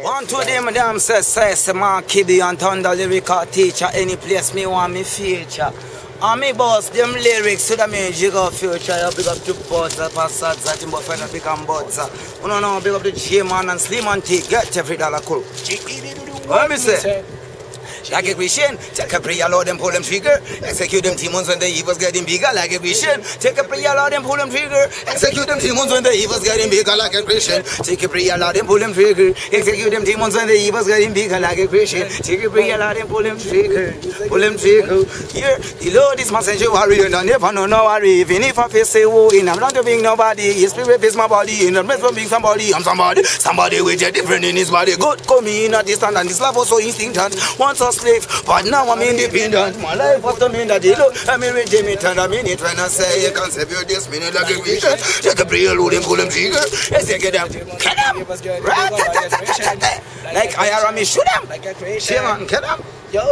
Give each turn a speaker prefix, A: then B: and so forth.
A: One to them, damn say, man, Kibby and Thunder lyrical teacher, any place me want me feature. And me boss, them lyrics to the main jigger future, you big up to boss, the passage, that him buffet and pick and butts. You know, big up the J-Man and Slim and T, get every dollar cool. What me say? Like a Christian, take a prayer, Lord, and pull them trigger. Execute them demons when the evil's getting bigger. Like a Christian, take a prayer, Lord, and pull them trigger. Execute them demons when the evil's getting bigger. Like a Christian, take a prayer, Lord, and pull them trigger. Execute them demons when the evil's getting bigger. Like a Christian, take a prayer, Lord, and pull them trigger. Pull them trigger. Here, the Lord is my sanctuary, and I never know no worry. Even if I face a war in, I'm not to being nobody. His spirit is my body, and I'm not from being somebody. I'm somebody, somebody with a different in his body. God come in at this stand, and this love was so instinctive. Once a slave, but now I'm independent. My life was the mean that they look. I'm in regime, it and I mean it when I say you can't save your this minute like a weekend. Take a prayer, load him, pull him trigger. Yes, they get them. Kill them. Right? Like I am, shoot them. Shame on, kill them. Yo.